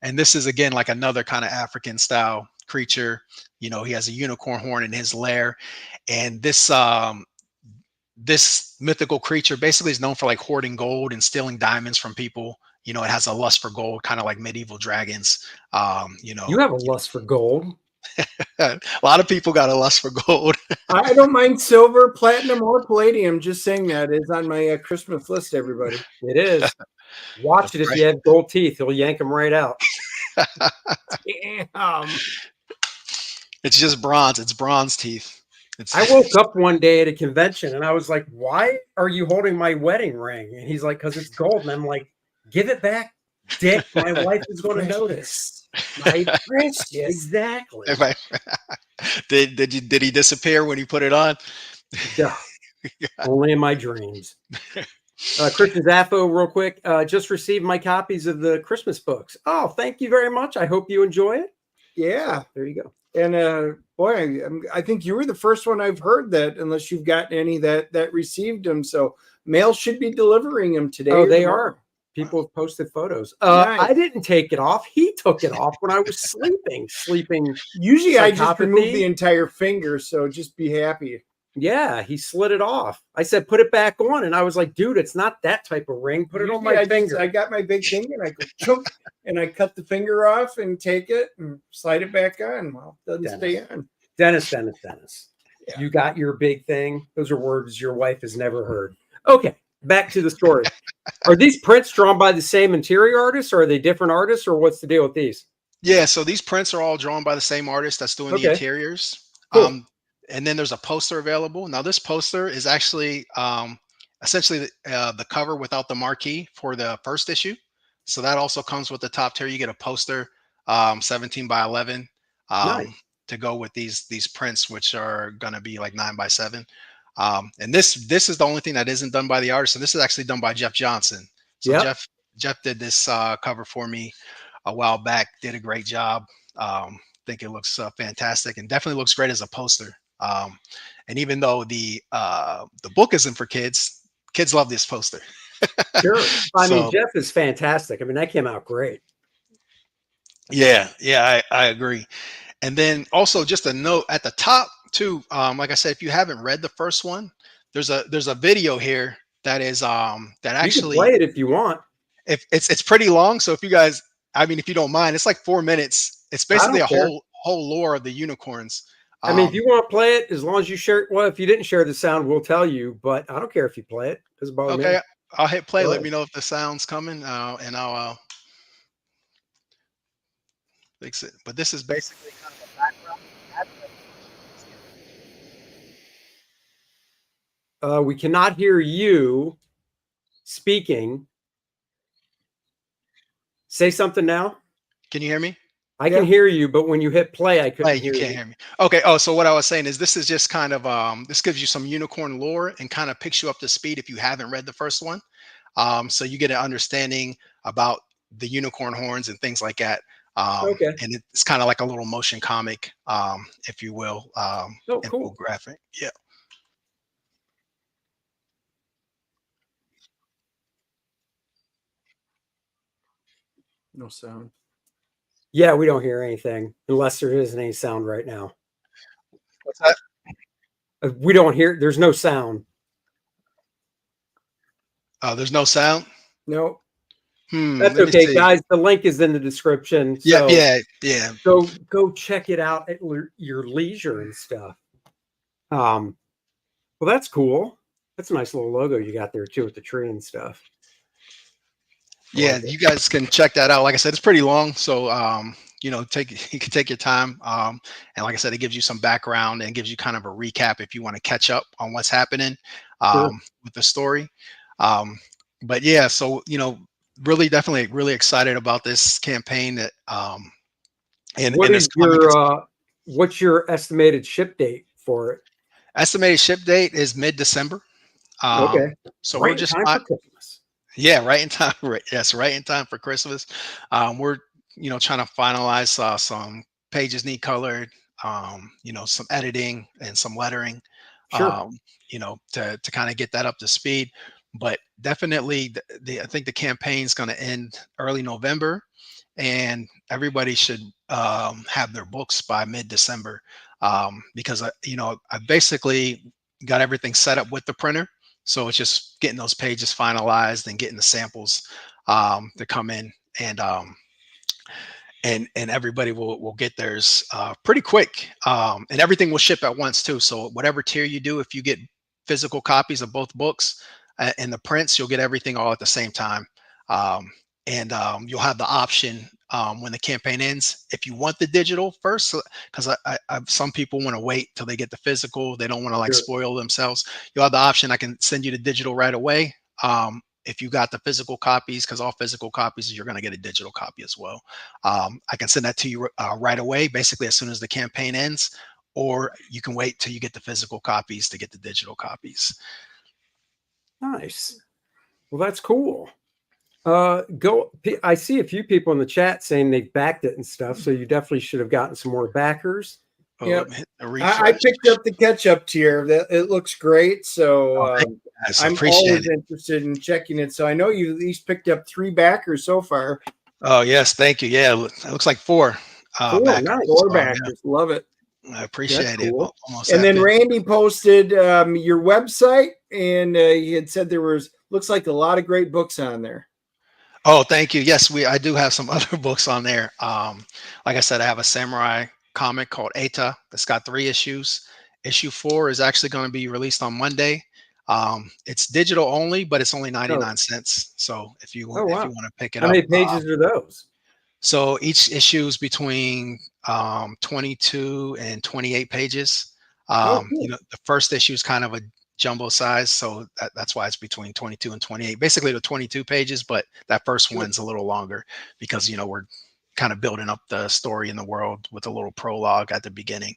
Speaker 11: And this is, again, like another kind of African style creature. He has a unicorn horn in his lair. And this mythical creature basically is known for like hoarding gold and stealing diamonds from people. It has a lust for gold, kind of like medieval dragons.
Speaker 8: You have a lust for gold.
Speaker 11: A lot of people got a lust for gold.
Speaker 9: I don't mind silver, platinum, or palladium. Just saying that is on my Christmas list, everybody.
Speaker 8: It is. Watch it if you have gold teeth. He'll yank them right out.
Speaker 9: Damn.
Speaker 11: It's just bronze. It's bronze teeth.
Speaker 8: I woke up one day at a convention and I was like, why are you holding my wedding ring? And he's like, because it's gold. And I'm like, give it back, Dick. My wife is going to notice. My precious. Exactly.
Speaker 11: Did he disappear when you put it on?
Speaker 8: Duh. Only in my dreams. Christian Zaffo, real quick, just received my copies of the Christmas books. Oh, thank you very much. I hope you enjoy it.
Speaker 9: Yeah.
Speaker 8: So, there you go.
Speaker 9: And boy, I think you were the first one I've heard that, unless you've gotten any that received them. So mail should be delivering them today.
Speaker 8: Oh, they are. People have posted photos.
Speaker 9: Nice.
Speaker 8: I didn't take it off. He took it off when I was sleeping.
Speaker 9: Usually I just
Speaker 8: psychopathy.
Speaker 9: remove the entire finger, so just be happy.
Speaker 8: Yeah, he slid it off. I said, put it back on. And I was like, dude, it's not that type of ring. Put it on my finger.
Speaker 9: I got my big finger and I go chunk and I cut the finger off and take it and slide it back on. Well, it doesn't stay on.
Speaker 8: Dennis.
Speaker 9: Yeah.
Speaker 8: You got your big thing. Those are words your wife has never heard. Okay, back to the story. Are these prints drawn by the same interior artist, or are they different artists, or what's the deal with these?
Speaker 11: Yeah, so these prints are all drawn by the same artist that's doing the interiors.
Speaker 8: Cool.
Speaker 11: And then there's a poster available. Now, this poster is actually essentially the cover without the marquee for the first issue. So that also comes with the top tier. You get a poster, 17 by 11,
Speaker 8: Nice.
Speaker 11: to go with these prints, which are going to be like 9 by 7. And this is the only thing that isn't done by the artist. And this is actually done by Jeff Johnson. So Jeff did this cover for me a while back. Did a great job. Think it looks fantastic and definitely looks great as a poster. And even though the book isn't for kids, kids love this poster.
Speaker 8: Sure. I mean, Jeff is fantastic. I mean, that came out great.
Speaker 11: Yeah, I agree. And then also just a note at the top too. Like I said, if you haven't read the first one, there's a video here that is that actually
Speaker 8: you can play it if you want.
Speaker 11: If it's pretty long, so if you guys, I mean, if you don't mind, it's like 4 minutes. It's basically a whole lore of the unicorns.
Speaker 8: I mean, if you want to play it, as long as you share. Well, if you didn't share the sound, we'll tell you. But I don't care if you play it. Doesn't bother me.
Speaker 11: Okay, I'll hit play. Let me know if the sound's coming, and I'll fix it. But this is basically kind of a background.
Speaker 8: We cannot hear you speaking. Say something now.
Speaker 11: Can you hear me?
Speaker 8: I can hear you, but when you hit play, I couldn't hear you.
Speaker 11: You can't hear me. Okay. Oh, so what I was saying is this is just kind of this gives you some unicorn lore and kind of picks you up to speed if you haven't read the first one. So you get an understanding about the unicorn horns and things like that. And it's kind of like a little motion comic, if you will.
Speaker 8: Cool.
Speaker 11: Graphic. Yeah.
Speaker 9: No sound.
Speaker 8: Yeah, we don't hear anything unless there isn't any sound right now.
Speaker 11: What's that?
Speaker 8: We don't hear. There's no sound.
Speaker 11: There's no sound.
Speaker 9: No.
Speaker 8: That's okay, guys. The link is in the description. So
Speaker 11: yeah.
Speaker 8: Go check it out at your leisure and stuff. Well, that's cool. That's a nice little logo you got there too with the tree and stuff.
Speaker 11: Yeah, you guys can check that out. Like I said, it's pretty long, so you can take your time. And like I said, it gives you some background and gives you kind of a recap if you want to catch up on what's happening with the story. But yeah, so definitely really excited about this campaign. That
Speaker 8: what's your estimated ship date for it?
Speaker 11: Estimated ship date is mid-December. So we're just
Speaker 8: for Christmas.
Speaker 11: Yeah, right in time. Yes, right in time for Christmas. We're trying to finalize some pages need colored, some editing and some lettering, to kind of get that up to speed. But definitely, I think the campaign's going to end early November, and everybody should have their books by mid-December, because I basically got everything set up with the printer. So it's just getting those pages finalized and getting the samples to come in, and everybody will get theirs pretty quick, and everything will ship at once too. So whatever tier you do, if you get physical copies of both books and the prints, you'll get everything all at the same time, and you'll have the option when the campaign ends, if you want the digital first, because some people want to wait till they get the physical. They don't want to spoil themselves. You'll have the option. I can send you the digital right away. If you got the physical copies, because all physical copies, you're going to get a digital copy as well. I can send that to you right away, basically as soon as the campaign ends. or you can wait till you get the physical copies to get the digital copies.
Speaker 8: Nice. Well, that's cool. I see a few people in the chat saying they've backed it and stuff, so you definitely should have gotten some more backers.
Speaker 11: Oh,
Speaker 9: Yep.
Speaker 11: hit the
Speaker 9: I
Speaker 11: refresh.
Speaker 9: picked up the catch-up tier. It looks great. So I'm always interested in checking it. So I know you at least picked up 3 backers so far.
Speaker 11: Oh, yes. Thank you. Yeah, it looks like 4.
Speaker 9: Nice. 4 backers. Yeah. Love it.
Speaker 11: I appreciate
Speaker 9: cool.
Speaker 11: it. Almost
Speaker 9: and then
Speaker 11: epic.
Speaker 9: Randy posted your website, and he had said there looks like a lot of great books on there.
Speaker 11: Oh, thank you. Yes, I do have some other books on there. Like I said, I have a samurai comic called Eta that's got 3 issues. Issue 4 is actually going to be released on Monday. It's digital only, but it's only 99 cents. So if you want to pick it up.
Speaker 8: How many pages are those?
Speaker 11: So each issue is between 22 and 28 pages.
Speaker 8: Cool.
Speaker 11: You know, the first issue is kind of a jumbo size, so that's why it's between 22 and 28. Basically, the 22 pages, but that first one's a little longer because, you know, we're kind of building up the story in the world with a little prologue at the beginning.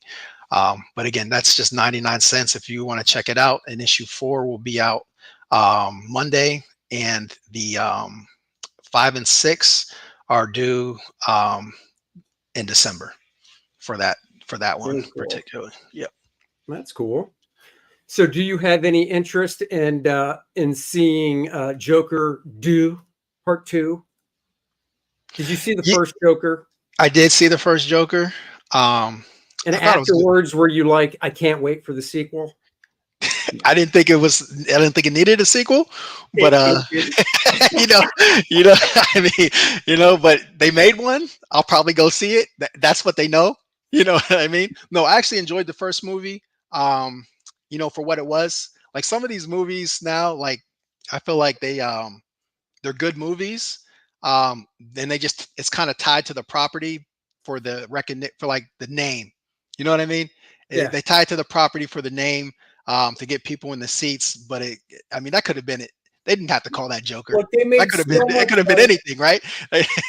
Speaker 11: But again, that's just 99 cents if you want to check it out. And issue 4 will be out Monday, and the 5 and 6 are due in December for that one particularly. Yep.
Speaker 8: That's cool. So do you have any interest in seeing Joker do part 2? Did you see the first Joker?
Speaker 11: I did see the first Joker.
Speaker 8: And afterwards, were you like, I can't wait for the sequel?
Speaker 11: I didn't think it needed a sequel, but I mean, but they made one. I'll probably go see it. That's what they know. You know what I mean? No, I actually enjoyed the first movie. For what it was. Like some of these movies now, like I feel like they're good movies. Then it's kind of tied to the property for the like the name. You know what I mean?
Speaker 8: Yeah.
Speaker 11: They tie it to the property for the name to get people in the seats. But that could have been it. They didn't have to call that Joker.
Speaker 9: Well,
Speaker 11: It could have been anything, right?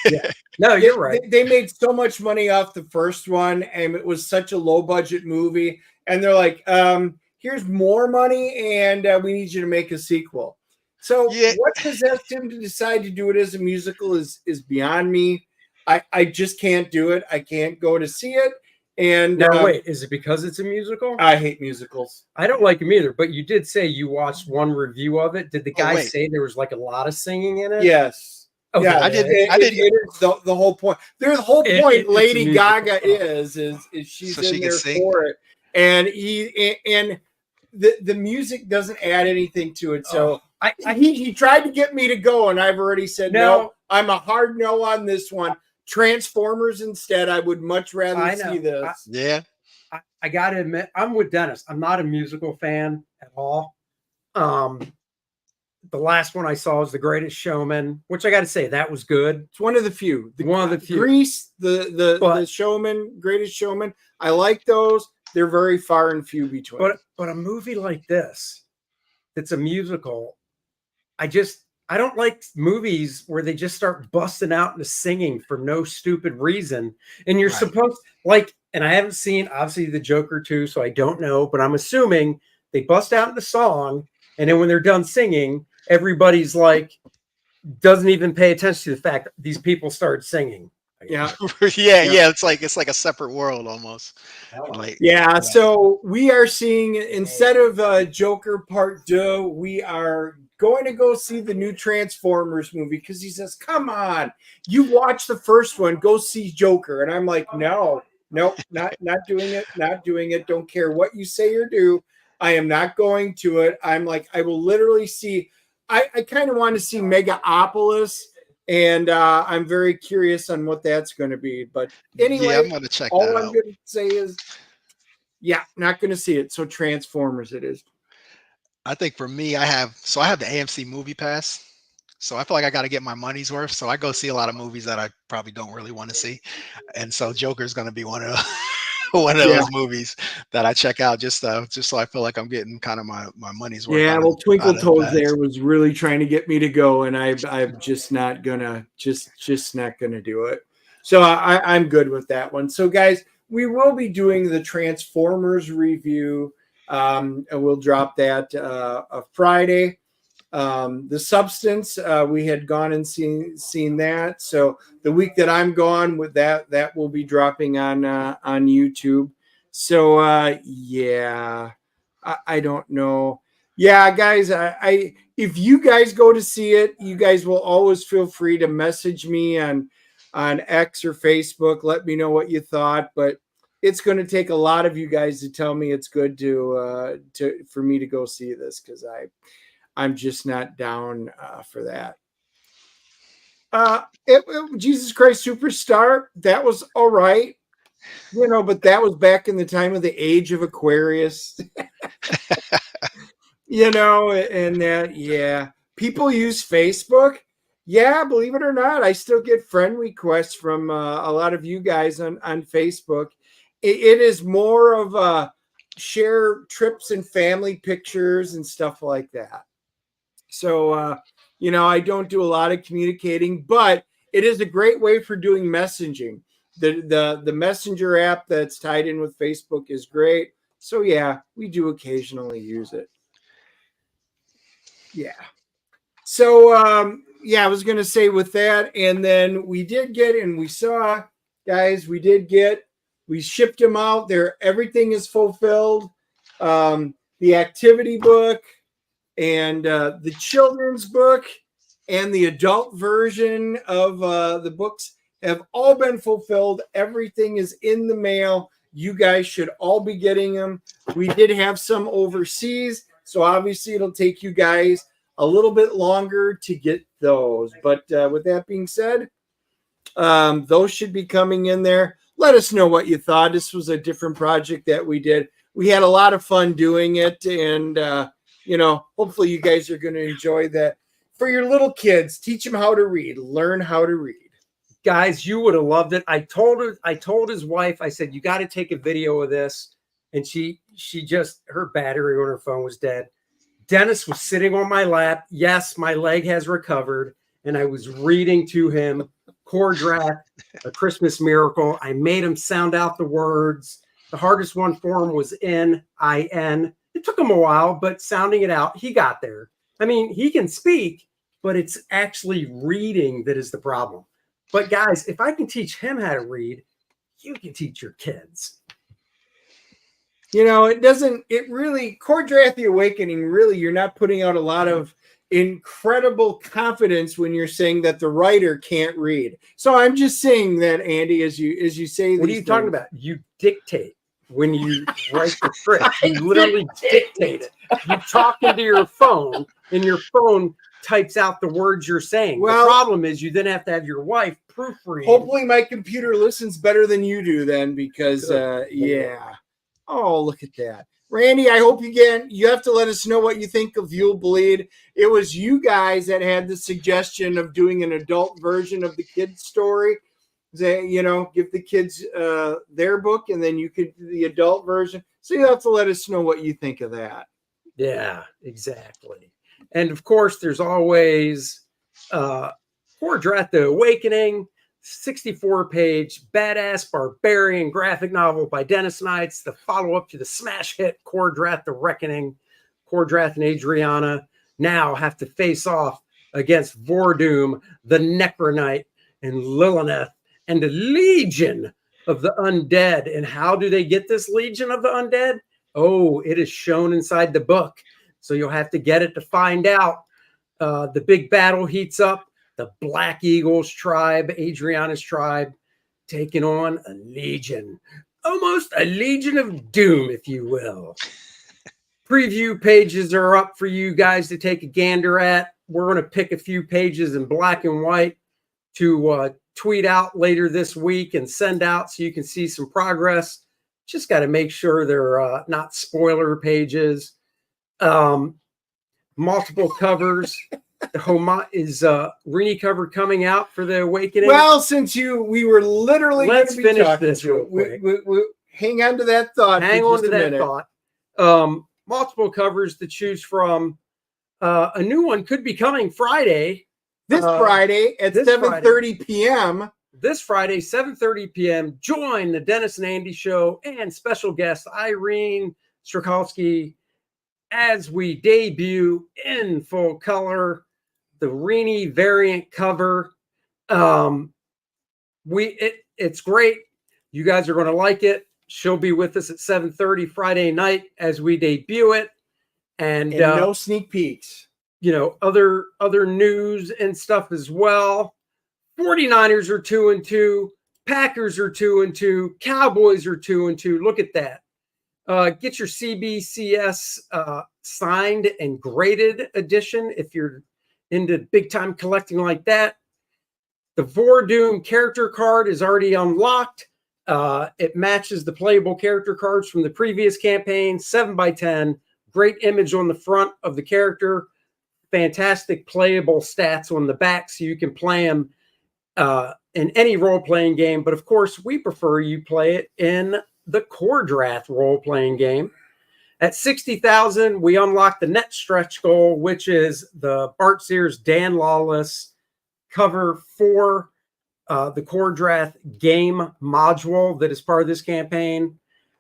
Speaker 8: Yeah. No, you're right.
Speaker 9: They made so much money off the first one, and it was such a low budget movie. And they're like, here's more money, and we need you to make a sequel. So what possessed him to decide to do it as a musical is beyond me. I just can't do it. I can't go to see it. And
Speaker 8: now, wait, is it because it's a musical?
Speaker 9: I hate musicals.
Speaker 8: I don't like them either, but you did say you watched one review of it. Did the guy say there was like a lot of singing in it?
Speaker 9: Yes.
Speaker 8: Okay.
Speaker 9: Yeah, I did. It is the whole point. There's the whole point. Lady Gaga is she's in there for it, and the music doesn't add anything to it. So he tried to get me to go, and I've already said no. I'm a hard no on this one. Transformers instead. I would much rather see this.
Speaker 8: I gotta admit, I'm with Dennis. I'm not a musical fan at all. The last one I saw was The Greatest Showman, which I got to say that was good.
Speaker 9: It's one of the few. Grease, the Showman, Greatest Showman. I like those. They're very far and few between.
Speaker 8: But a movie like this, that's a musical, I don't like movies where they just start busting out into singing for no stupid reason. And you're supposed and I haven't seen obviously the Joker 2, so I don't know, but I'm assuming they bust out into song, and then when they're done singing, everybody's like doesn't even pay attention to the fact that these people started singing.
Speaker 11: Yeah. It's like a separate world almost.
Speaker 9: So we are seeing, instead of Joker Part 2, we are going to go see the new Transformers movie because he says, come on, you watch the first one, go see Joker. And I'm like, no, not doing it. Don't care what you say or do. I am not going to it. I'm like, I will literally see, I kind of want to see Megapolis, and I'm very curious on what that's going to be. But anyway,
Speaker 11: I'm going to check that out.
Speaker 9: All I'm going to say is, not going to see it. So Transformers it is.
Speaker 11: I think for me, I have the AMC Movie Pass. So I feel like I got to get my money's worth. So I go see a lot of movies that I probably don't really want to see. And so Joker is going to be one of those movies that I check out just so I feel like I'm getting kind of my money's worth.
Speaker 9: Yeah, well, Twinkle Toes there was really trying to get me to go, and I'm just not gonna do it. So I'm good with that one. So guys, we will be doing the Transformers review. And we'll drop that Friday. The Substance, we had gone and seen that. So the week that I'm gone with that will be dropping on YouTube. So yeah, I don't know. Yeah, guys, I if you guys go to see it, you guys will always feel free to message me on X or Facebook. Let me know what you thought, but it's going to take a lot of you guys to tell me it's good for me to go see this, because I'm just not down for that. Jesus Christ Superstar, that was all right, but that was back in the time of the age of Aquarius. And that, yeah, people use Facebook. Yeah, believe it or not, I still get friend requests from a lot of you guys on Facebook. It is more of a share trips and family pictures and stuff like that. So, I don't do a lot of communicating, but it is a great way for doing messaging. The Messenger app that's tied in with Facebook is great. So, yeah, we do occasionally use it. Yeah. So, I was going to say with that, and then we did get, and we saw, guys, we shipped them out there. Everything is fulfilled. The activity book and the children's book and the adult version of the books have all been fulfilled. Everything is in the mail. You guys should all be getting them. We did have some overseas, so obviously it'll take you guys a little bit longer to get those. But with that being said, those should be coming in there. Let us know what you thought. This was a different project that we did. We had a lot of fun doing it, and hopefully you guys are going to enjoy that. For your little kids, teach them how to read. Learn how to read.
Speaker 8: Guys, you would have loved it. I told his wife, I said, you got to take a video of this. And she just, her battery on her phone was dead. Dennis was sitting on my lap. Yes, my leg has recovered. And I was reading to him Kor-Drath, A Christmas Miracle. I made him sound out the words. The hardest one for him was N-I-N. It took him a while, but sounding it out, he got there. I mean, he can speak, but it's actually reading that is the problem. But guys, if I can teach him how to read, you can teach your kids.
Speaker 9: Kor-Drath the Awakening, really, you're not putting out a lot of incredible confidence when you're saying that the writer can't read. So I'm just saying that, Andy, as you say,
Speaker 8: what are you talking about? You dictate when you write the script. You literally dictate it. You talk into your phone, and your phone types out the words you're saying. Well, the problem is you then have to have your wife proofread.
Speaker 9: Hopefully my computer listens better than you do then, because yeah. Oh, look at that. Randy, I hope you have to let us know what you think of You'll Bleed. It was you guys that had the suggestion of doing an adult version of the kids' story. Give the kids their book, and then you could do the adult version. So you have to let us know what you think of that.
Speaker 8: Yeah, exactly. And of course, there's always Kor-Drath the Awakening, 64-page badass barbarian graphic novel by Dennis Knights, the follow-up to the smash hit Kor-Drath the Reckoning. Kor-Drath and Adriana now have to face off against Vordoom, the Necronite, and Lilith, and the Legion of the Undead. And how do they get this Legion of the Undead? Oh, it is shown inside the book. So you'll have to get it to find out. The big battle heats up. The Black Eagles tribe, Adriana's tribe, taking on a legion. Almost a legion of doom, if you will. Preview pages are up for you guys to take a gander at. We're going to pick a few pages in black and white to tweet out later this week and send out so you can see some progress. Just got to make sure they're not spoiler pages. Multiple covers. The Homa is Rini cover coming out for the Awakening.
Speaker 9: Well, since we were literally
Speaker 8: let's finish this real quick.
Speaker 9: We hang on to that thought.
Speaker 8: Hang on to that thought. Multiple covers to choose from. A new one could be coming Friday.
Speaker 9: This Friday at 7:30 p.m.
Speaker 8: this Friday, 7:30 p.m. Join the Dennis and Andy Show and special guest Irene Strakalski as we debut in full color the Rini variant cover. It's great. You guys are going to like it. She'll be with us at 7:30 Friday night as we debut it. And
Speaker 9: no sneak peeks.
Speaker 8: Other news and stuff as well. 49ers are 2-2. Packers are 2-2. Cowboys are 2-2. Look at that. Get your CBCS signed and graded edition if you're into big time collecting like that. The Vordoom character card is already unlocked. It matches the playable character cards from the previous campaign, 7x10. Great image on the front of the character. Fantastic playable stats on the back so you can play them in any role-playing game. But of course, we prefer you play it in the Kor-Drath role-playing game. At 60,000, we unlock the net stretch goal, which is the Bart Sears Dan Lawless cover for the Kor-Drath game module that is part of this campaign.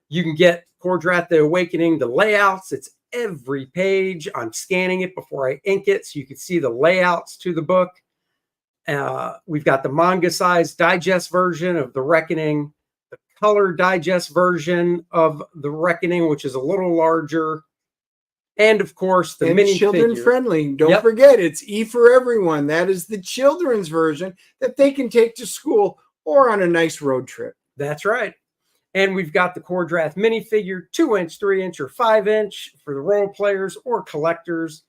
Speaker 8: You can get Kor-Drath The Awakening, the layouts. It's every page. I'm scanning it before I ink it so you can see the layouts to the book. We've got the manga-sized digest version of The Reckoning, the color digest version of The Reckoning, which is a little larger, and of course the mini
Speaker 9: children friendly. Don't forget, it's E for everyone. That is the children's version that they can take to school or on a nice road trip.
Speaker 8: That's right. And we've got the Kor-Drath minifigure, 2-inch, 3-inch, or 5-inch for the role players or collectors.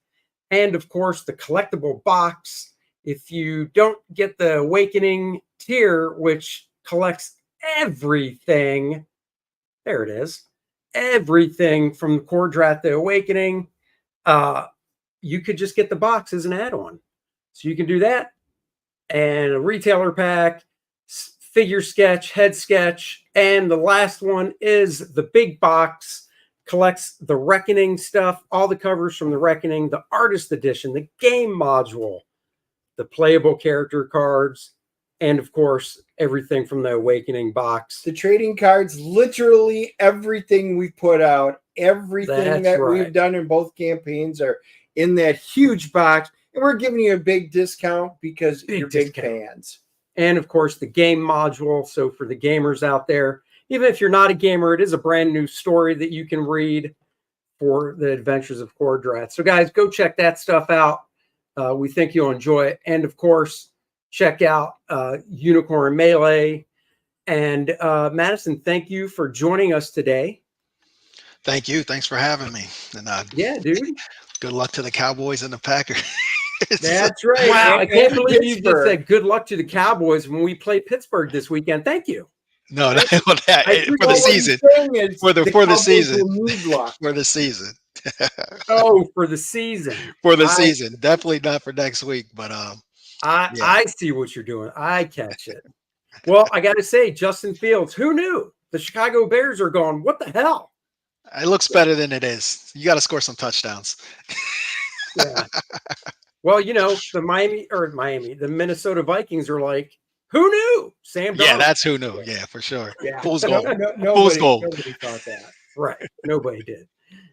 Speaker 8: And of course, the collectible box. If you don't get the Awakening tier, which collects everything, there it is, everything from the Kor-Drath The Awakening, you could just get the box as an add-on. So you can do that. And a retailer pack, figure sketch, head sketch, and the last one is the big box, collects the Reckoning stuff, all the covers from the Reckoning, the artist edition, the game module, the playable character cards, and of course, everything from the Awakening box.
Speaker 9: The trading cards, literally everything we put out, everything we've done in both campaigns are in that huge box. And we're giving you a big discount because you're big fans.
Speaker 8: And of course, the game module. So for the gamers out there, even if you're not a gamer, it is a brand new story that you can read for the adventures of Kor-Drath. So guys, go check that stuff out. We think you'll enjoy it. And of course, check out Unicorn Melee. And Madison, thank you for joining us today.
Speaker 11: Thank you. Thanks for having me. And
Speaker 8: yeah, dude.
Speaker 11: Good luck to the Cowboys and the Packers.
Speaker 8: That's right. Wow, I can't believe you just said good luck to the Cowboys when we play Pittsburgh this weekend. Thank you.
Speaker 11: No, for the season. For the season.
Speaker 8: Oh, for the season.
Speaker 11: For the season. Definitely not for next week, but
Speaker 8: I see what you're doing. I catch it. Well, I got to say, Justin Fields, who knew? The Chicago Bears are going, what the hell?
Speaker 11: It looks better than it is. You got to score some touchdowns.
Speaker 8: Yeah. Well, the Minnesota Vikings are like, who knew? Sam Darnold.
Speaker 11: Yeah, that's who knew. Yeah, for sure.
Speaker 8: Yeah.
Speaker 11: Fool's gold.
Speaker 8: Fool's gold. Nobody thought that. Right. Nobody did.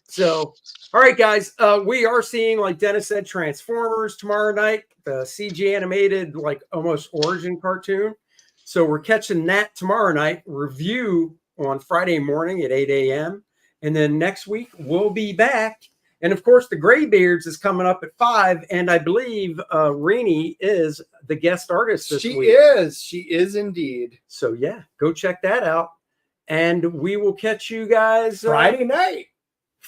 Speaker 8: So, all right, guys, we are seeing, like Dennis said, Transformers tomorrow night, the CG animated, like almost origin cartoon. So we're catching that tomorrow night, review on Friday morning at 8 a.m. And then next week we'll be back. And of course, the Graybeards is coming up at 5. And I believe Rini is the guest artist this week.
Speaker 9: She is indeed.
Speaker 8: So yeah, go check that out. And we will catch you guys
Speaker 9: Friday night.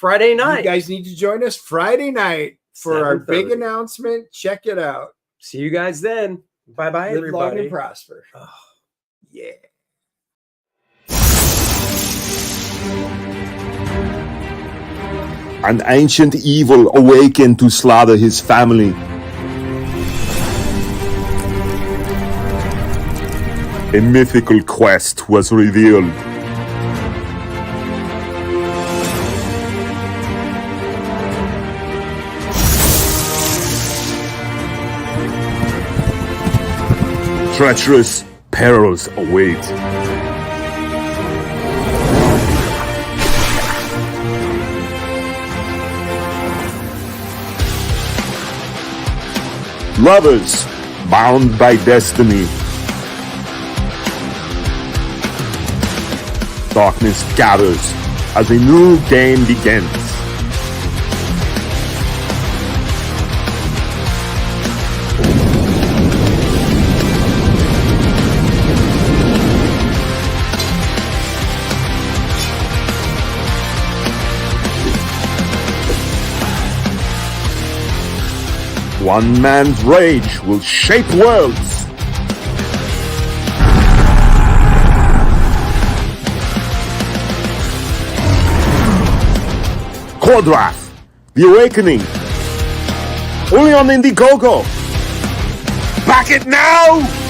Speaker 8: You
Speaker 9: guys need to join us Friday night for our big announcement. Check it out.
Speaker 8: See you guys then. Bye-bye,
Speaker 9: Live
Speaker 8: everybody.
Speaker 9: long and prosper.
Speaker 8: Oh, yeah.
Speaker 12: An ancient evil awakened to slaughter his family. A mythical quest was revealed. Treacherous, perils await. Lovers bound by destiny. Darkness gathers as a new game begins. One man's rage will shape worlds. Kor-Drath, The Awakening. Only on Indiegogo. Back it now!